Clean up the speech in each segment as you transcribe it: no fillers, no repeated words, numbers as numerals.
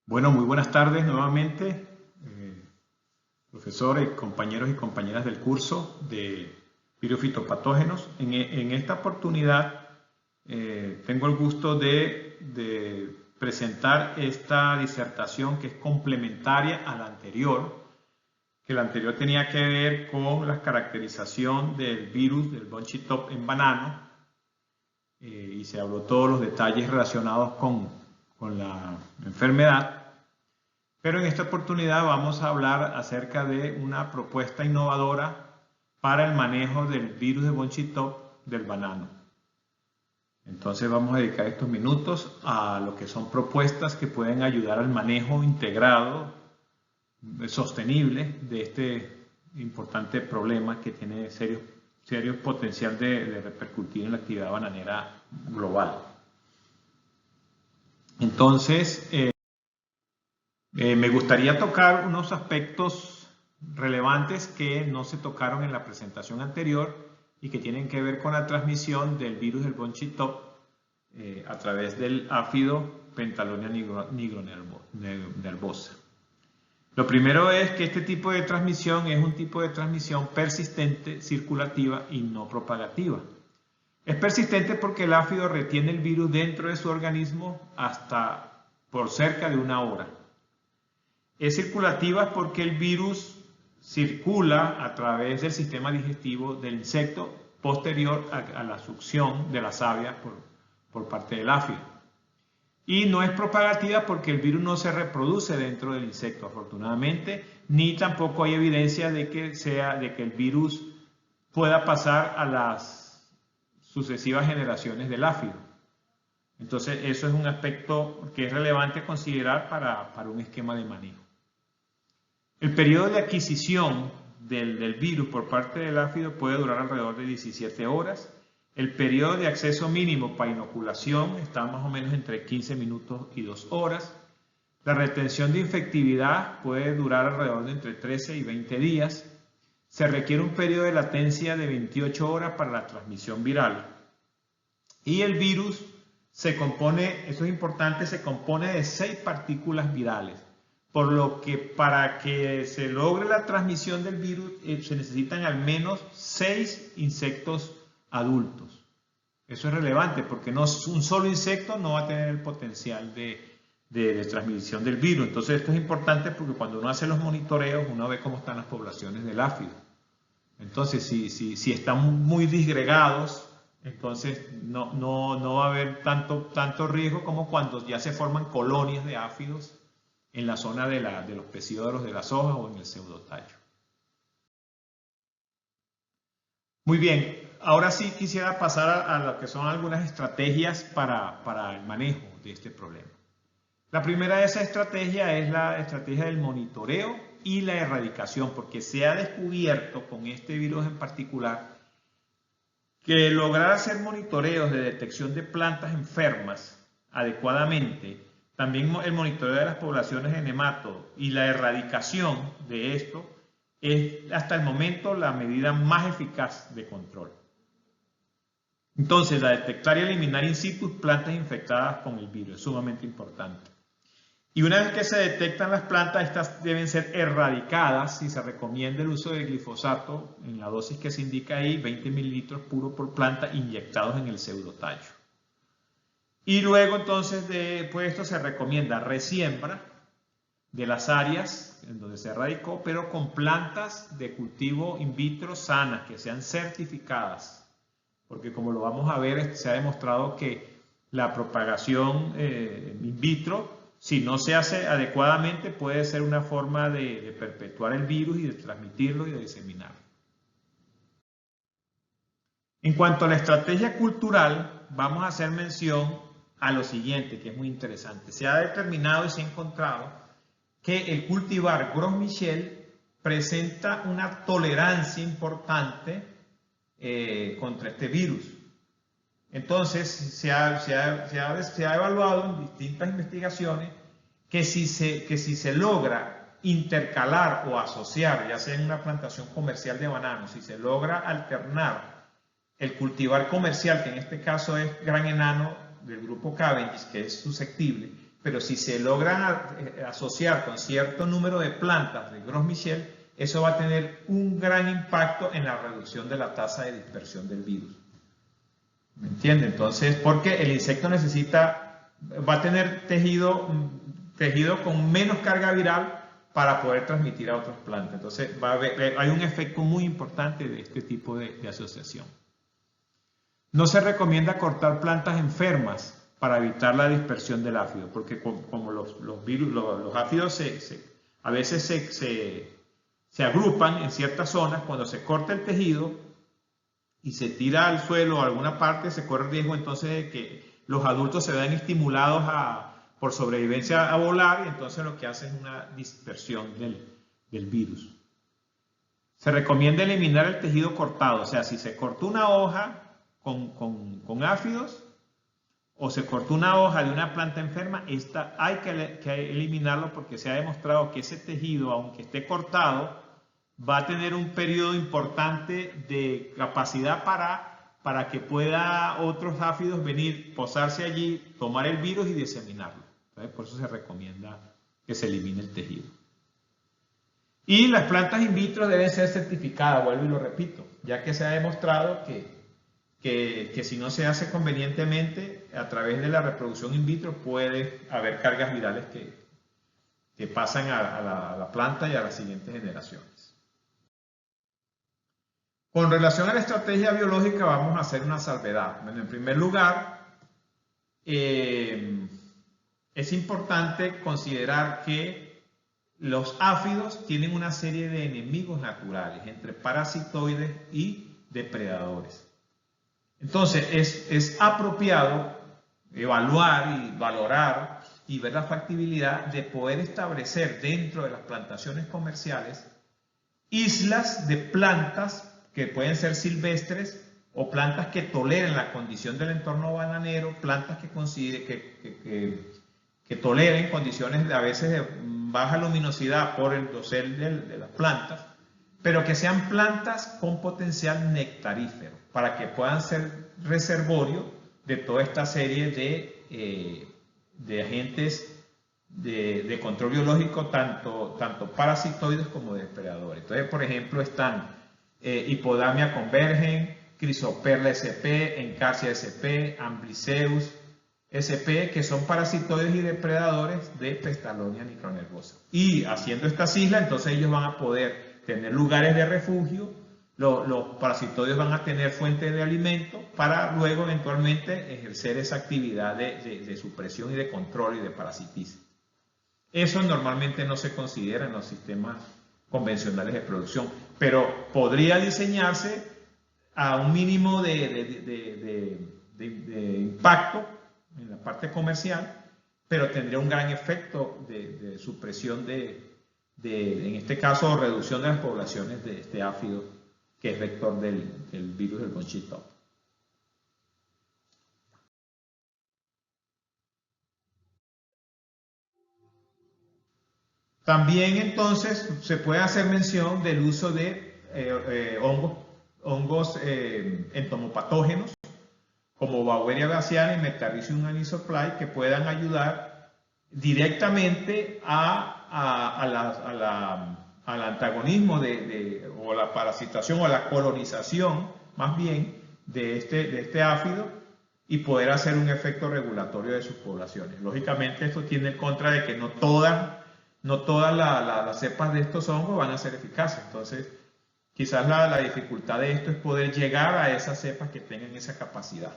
Bueno, muy buenas tardes nuevamente, profesores, compañeros y compañeras del curso de virus fitopatógenos. En esta oportunidad tengo el gusto de presentar esta disertación que es complementaria a la anterior, que la anterior tenía que ver con la caracterización del virus del Bunchy Top en banano y se habló todos los detalles relacionados con la enfermedad. Pero en esta oportunidad vamos a hablar acerca de una propuesta innovadora para el manejo del virus de Bunchy Top del banano. Entonces vamos a dedicar estos minutos a lo que son propuestas que pueden ayudar al manejo integrado, sostenible de este importante problema que tiene serio potencial de repercutir en la actividad bananera global. Entonces, me gustaría tocar unos aspectos relevantes que no se tocaron en la presentación anterior y que tienen que ver con la transmisión del virus del Bunchy Top a través del áfido Pentalonia nigronervosa. Lo primero es que este tipo de transmisión es un tipo de transmisión persistente, circulativa y no propagativa. Es persistente porque el áfido retiene el virus dentro de su organismo hasta por cerca de una hora. Es circulativa porque el virus circula a través del sistema digestivo del insecto posterior a la succión de la savia por parte del áfido. Y no es propagativa porque el virus no se reproduce dentro del insecto, afortunadamente, ni tampoco hay evidencia de que el virus pueda pasar a las sucesivas generaciones del áfido. Entonces, eso es un aspecto que es relevante considerar para un esquema de manejo. El periodo de adquisición del virus por parte del áfido puede durar alrededor de 17 horas. El periodo de acceso mínimo para inoculación está más o menos entre 15 minutos y 2 horas. La retención de infectividad puede durar alrededor de entre 13 y 20 días. Se requiere un periodo de latencia de 28 horas para la transmisión viral. Y el virus se compone, eso es importante, se compone de 6 partículas virales. Por lo que para que se logre la transmisión del virus se necesitan al menos 6 insectos adultos. Eso es relevante porque un solo insecto no va a tener el potencial de transmisión del virus. Entonces esto es importante porque cuando uno hace los monitoreos uno ve cómo están las poblaciones del áfido. Entonces si están muy disgregados, entonces no va a haber tanto riesgo como cuando ya se forman colonias de áfidos en la zona de los pecíolos de las hojas o en el pseudotallo. Muy bien, ahora sí quisiera pasar a lo que son algunas estrategias para el manejo de este problema. La primera de esas estrategias es la estrategia del monitoreo y la erradicación, porque se ha descubierto con este virus en particular que lograr hacer monitoreos de detección de plantas enfermas adecuadamente, también el monitoreo de las poblaciones de nematodos y la erradicación de esto es hasta el momento la medida más eficaz de control. Entonces, la detectar y eliminar in situ plantas infectadas con el virus es sumamente importante. Y una vez que se detectan las plantas, estas deben ser erradicadas y se recomienda el uso de glifosato en la dosis que se indica ahí, 20 mililitros puro por planta inyectados en el pseudotallo. Y luego entonces después de esto se recomienda resiembra de las áreas en donde se erradicó, pero con plantas de cultivo in vitro sanas, que sean certificadas. Porque como lo vamos a ver, se ha demostrado que la propagación in vitro, si no se hace adecuadamente, puede ser una forma de perpetuar el virus y de transmitirlo y de diseminarlo. En cuanto a la estrategia cultural, vamos a hacer mención a lo siguiente, que es muy interesante. Se ha determinado y se ha encontrado que el cultivar Gros Michel presenta una tolerancia importante contra este virus. Entonces, se ha evaluado en distintas investigaciones que si se logra intercalar o asociar, ya sea en una plantación comercial de bananos, si se logra alternar el cultivar comercial, que en este caso es gran enano del grupo Cavendish, que es susceptible, pero si se logran asociar con cierto número de plantas de Gros Michel, eso va a tener un gran impacto en la reducción de la tasa de dispersión del virus. ¿Me entiende? Entonces, porque el insecto va a tener tejido con menos carga viral para poder transmitir a otras plantas. Entonces, hay un efecto muy importante de este tipo de asociación. No se recomienda cortar plantas enfermas para evitar la dispersión del áfido, porque como los áfidos a veces se agrupan en ciertas zonas, cuando se corta el tejido y se tira al suelo o a alguna parte, se corre el riesgo entonces de que los adultos se vean estimulados por sobrevivencia a volar, y entonces lo que hace es una dispersión del virus. Se recomienda eliminar el tejido cortado, o sea, si se cortó una hoja con áfidos o se cortó una hoja de una planta enferma, hay que eliminarlo, porque se ha demostrado que ese tejido, aunque esté cortado, va a tener un periodo importante de capacidad para que pueda otros áfidos venir, posarse allí, tomar el virus y diseminarlo. Entonces, por eso se recomienda que se elimine el tejido. Y las plantas in vitro deben ser certificadas, vuelvo y lo repito, ya que se ha demostrado que si no se hace convenientemente a través de la reproducción in vitro, puede haber cargas virales que pasan a la planta y a las siguientes generaciones. Con relación a la estrategia biológica, vamos a hacer una salvedad. Bueno, en primer lugar, es importante considerar que los áfidos tienen una serie de enemigos naturales entre parasitoides y depredadores. Entonces, es apropiado evaluar y valorar y ver la factibilidad de poder establecer dentro de las plantaciones comerciales islas de plantas que pueden ser silvestres o plantas que toleren la condición del entorno bananero, plantas que toleren condiciones a veces de baja luminosidad por el dosel de las plantas, pero que sean plantas con potencial nectarífero, para que puedan ser reservorio de toda esta serie de agentes de control biológico, tanto parasitoides como depredadores. Entonces, por ejemplo, están Hippodamia convergen, Chrysoperla sp, Encarsia sp, Ambliseus sp, que son parasitoides y depredadores de Pestalonia micronervosa. Y haciendo estas islas, entonces ellos van a poder tener lugares de refugio, los parasitoides van a tener fuentes de alimento para luego eventualmente ejercer esa actividad de supresión y de control y de parasitismo. Eso normalmente no se considera en los sistemas convencionales de producción, pero podría diseñarse a un mínimo de impacto en la parte comercial, pero tendría un gran efecto de supresión en este caso, reducción de las poblaciones de este áfido, que es vector del virus del Von Schistop. También entonces se puede hacer mención del uso de hongos entomopatógenos como Beauveria bassiana y Metarrhizium anisopliae, que puedan ayudar directamente al antagonismo o la parasitación o la colonización más bien de este áfido, y poder hacer un efecto regulatorio de sus poblaciones. Lógicamente esto tiene en contra de que no todas las cepas de estos hongos van a ser eficaces. Entonces quizás la dificultad de esto es poder llegar a esas cepas que tengan esa capacidad.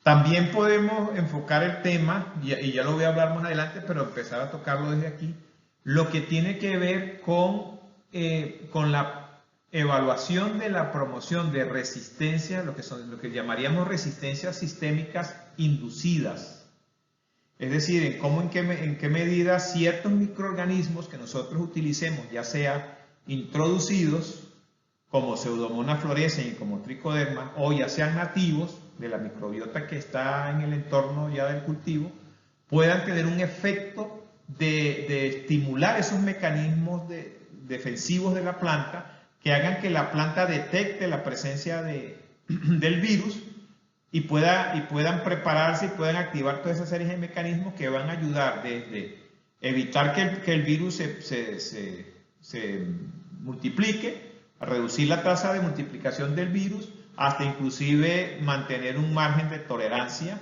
También podemos enfocar el tema, y ya lo voy a hablar más adelante, pero empezar a tocarlo desde aquí, lo que tiene que ver con la evaluación de la promoción de resistencia, lo que llamaríamos resistencias sistémicas inducidas. Es decir, en qué medida ciertos microorganismos que nosotros utilicemos, ya sea introducidos, como Pseudomonas fluorescens y como Trichoderma, o ya sean nativos de la microbiota que está en el entorno ya del cultivo, puedan tener un efecto de estimular esos mecanismos defensivos de la planta, que hagan que la planta detecte la presencia del virus y puedan prepararse y puedan activar todas esas series de mecanismos que van a ayudar desde evitar que el virus se multiplique, a reducir la tasa de multiplicación del virus, hasta inclusive mantener un margen de tolerancia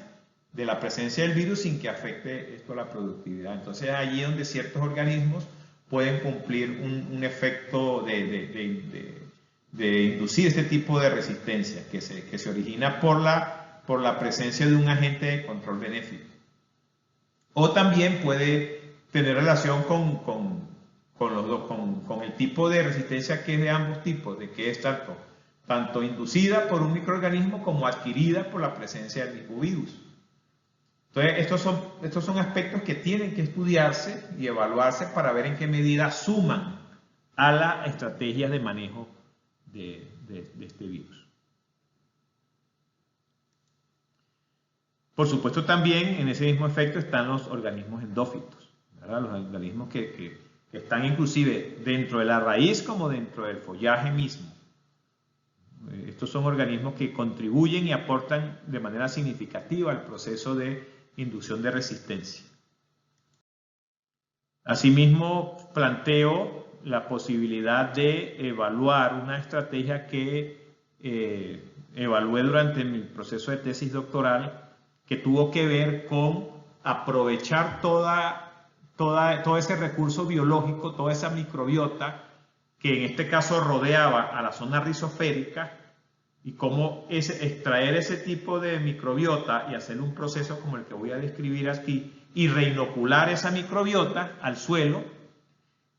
de la presencia del virus sin que afecte esto a la productividad. Entonces allí es donde ciertos organismos pueden cumplir un efecto de inducir este tipo de resistencia que se origina por la presencia de un agente de control benéfico. O también puede tener relación con el tipo de resistencia que es de ambos tipos, de que es tanto inducida por un microorganismo como adquirida por la presencia del mismo virus. Entonces, estos son aspectos que tienen que estudiarse y evaluarse para ver en qué medida suman a la estrategia de manejo de este virus. Por supuesto, también en ese mismo efecto están los organismos endófitos, ¿verdad? Los organismos que están inclusive dentro de la raíz como dentro del follaje mismo. Estos son organismos que contribuyen y aportan de manera significativa al proceso de inducción de resistencia. Asimismo, planteo la posibilidad de evaluar una estrategia que evalué durante mi proceso de tesis doctoral, que tuvo que ver con aprovechar todo ese recurso biológico, toda esa microbiota que en este caso rodeaba a la zona rizoférica, y cómo extraer ese tipo de microbiota y hacer un proceso como el que voy a describir aquí y reinocular esa microbiota al suelo,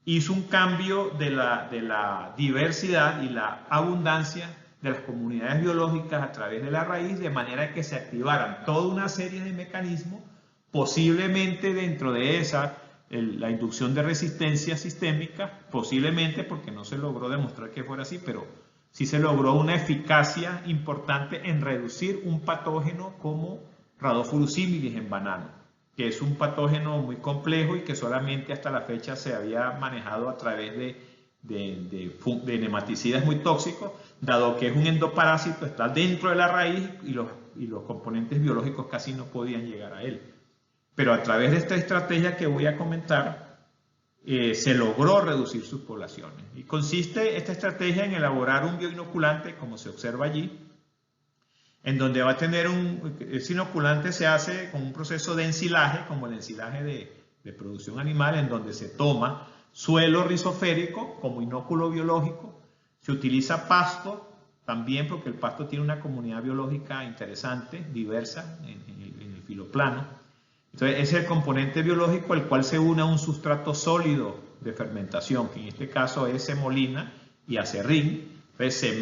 hizo un cambio de la diversidad y la abundancia de las comunidades biológicas a través de la raíz, de manera que se activaran toda una serie de mecanismos, posiblemente dentro de la inducción de resistencia sistémica, posiblemente porque no se logró demostrar que fuera así, pero sí se logró una eficacia importante en reducir un patógeno como Rhadophorus similis en banano, que es un patógeno muy complejo y que solamente hasta la fecha se había manejado a través de nematicidas muy tóxicos, dado que es un endoparásito, está dentro de la raíz y los componentes biológicos casi no podían llegar a él. Pero a través de esta estrategia que voy a comentar, se logró reducir sus poblaciones. Y consiste esta estrategia en elaborar un bioinoculante, como se observa allí, en donde va a tener ese inoculante se hace con un proceso de ensilaje, como el ensilaje de producción animal, en donde se toma suelo rizoférico como inóculo biológico, se utiliza pasto también, porque el pasto tiene una comunidad biológica interesante, diversa en el filoplano. Entonces, ese es el componente biológico al cual se une a un sustrato sólido de fermentación, que en este caso es semolina y acerrín. Entonces, se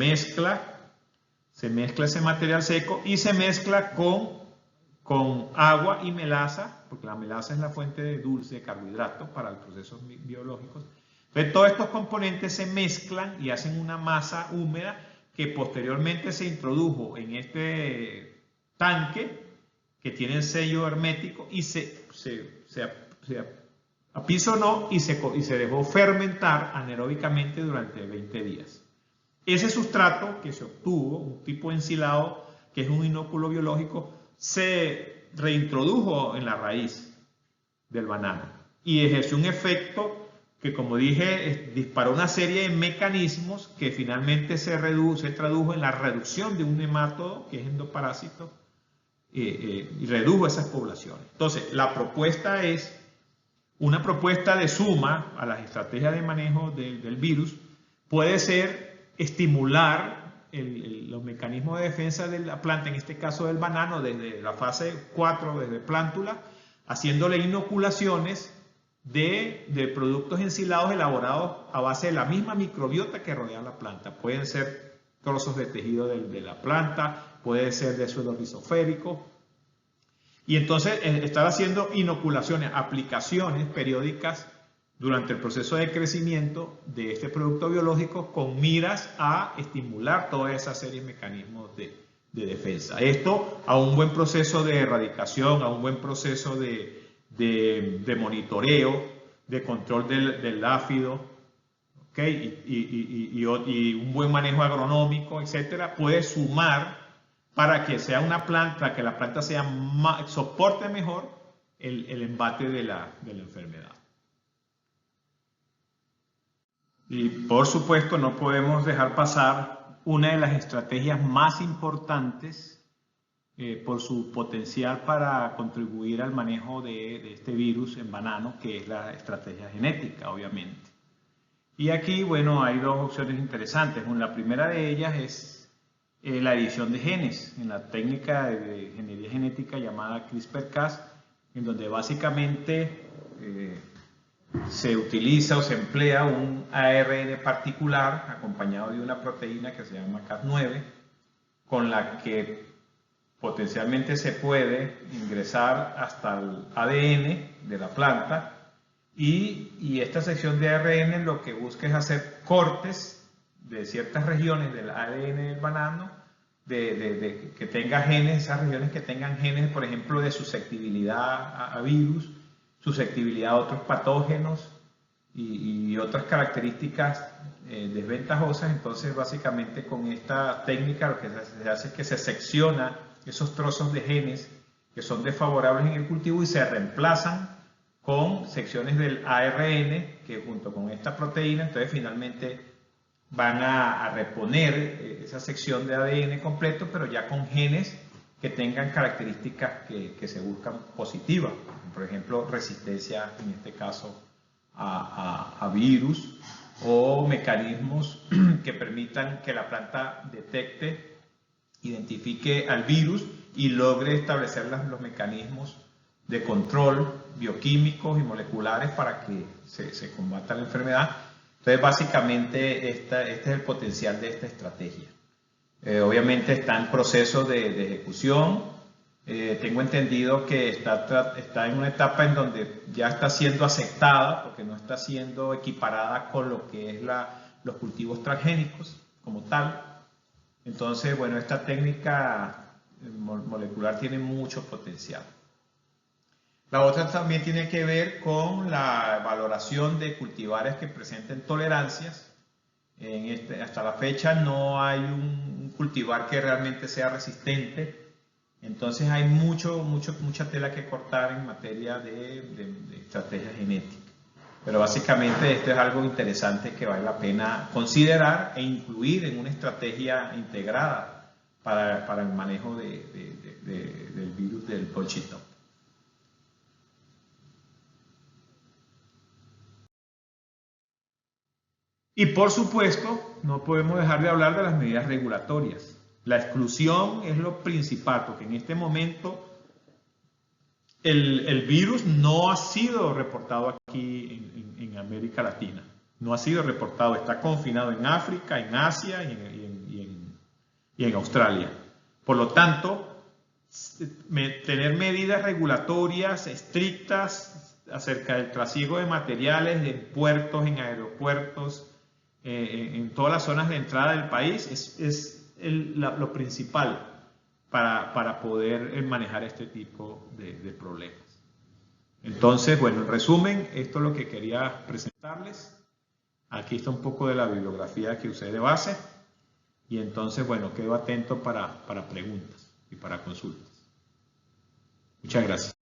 mezcla ese material seco y se mezcla con agua y melaza, porque la melaza es la fuente de dulce de carbohidratos para los procesos biológicos. Entonces, todos estos componentes se mezclan y hacen una masa húmeda que posteriormente se introdujo en este tanque que tiene sello hermético y se apisonó y se dejó fermentar anaeróbicamente durante 20 días. Ese sustrato que se obtuvo, un tipo ensilado, que es un inóculo biológico, se reintrodujo en la raíz del banano y ejerció un efecto que, como dije, disparó una serie de mecanismos que finalmente se tradujo en la reducción de un nemátodo, que es endoparásito, y redujo esas poblaciones. Entonces, la propuesta es una propuesta de suma a las estrategias de manejo del virus. Puede ser estimular los mecanismos de defensa de la planta, en este caso del banano, desde la fase 4, desde plántula, haciéndole inoculaciones de productos ensilados elaborados a base de la misma microbiota que rodea la planta. Pueden ser trozos de tejido de la planta, puede ser de suelo rizoférico. Y entonces estar haciendo inoculaciones, aplicaciones periódicas durante el proceso de crecimiento de este producto biológico con miras a estimular toda esa serie de mecanismos de defensa. Esto a un buen proceso de erradicación, a un buen proceso de monitoreo, de control del áfido, ¿okay? y un buen manejo agronómico, etcétera, puede sumar para que sea una planta, para que la planta soporte mejor el embate de la enfermedad. Y por supuesto no podemos dejar pasar una de las estrategias más importantes por su potencial para contribuir al manejo de este virus en banano, que es la estrategia genética, obviamente. Y aquí, bueno, hay dos opciones interesantes. La primera de ellas es la edición de genes, en la técnica de ingeniería genética llamada CRISPR-Cas, en donde básicamente se utiliza o se emplea un ARN particular acompañado de una proteína que se llama Cas9, con la que potencialmente se puede ingresar hasta el ADN de la planta y esta sección de ARN lo que busca es hacer cortes de ciertas regiones del ADN del banano que tenga genes, esas regiones que tengan genes, por ejemplo, de susceptibilidad a virus, susceptibilidad a otros patógenos y otras características desventajosas. Entonces, básicamente con esta técnica lo que se hace es que se secciona esos trozos de genes que son desfavorables en el cultivo y se reemplazan con secciones del ARN que junto con esta proteína, entonces finalmente van a reponer esa sección de ADN completo, pero ya con genes que tengan características que se buscan positivas, por ejemplo resistencia en este caso a virus o mecanismos que permitan que la planta detecte, identifique al virus y logre establecer los mecanismos de control bioquímicos y moleculares para que se combata la enfermedad. Entonces, básicamente, este es el potencial de esta estrategia. Obviamente está en proceso de ejecución. Tengo entendido que está en una etapa en donde ya está siendo aceptada, porque no está siendo equiparada con lo que es los cultivos transgénicos como tal. Entonces, bueno, esta técnica molecular tiene mucho potencial. La otra también tiene que ver con la valoración de cultivares que presenten tolerancias. Hasta la fecha no hay un cultivar que realmente sea resistente. Entonces hay mucha tela que cortar en materia de estrategia genética. Pero básicamente esto es algo interesante que vale la pena considerar e incluir en una estrategia integrada para el manejo del virus del Bolsito. Y por supuesto, no podemos dejar de hablar de las medidas regulatorias. La exclusión es lo principal, porque en este momento el virus no ha sido reportado aquí en América Latina. No ha sido reportado, está confinado en África, en Asia y en Australia. Por lo tanto, tener medidas regulatorias estrictas acerca del trasiego de materiales en puertos, en aeropuertos, en todas las zonas de entrada del país es lo principal para poder manejar este tipo de problemas. Entonces, bueno, en resumen, esto es lo que quería presentarles. Aquí está un poco de la bibliografía que usé de base. Y entonces, bueno, quedo atento para preguntas y para consultas. Muchas gracias.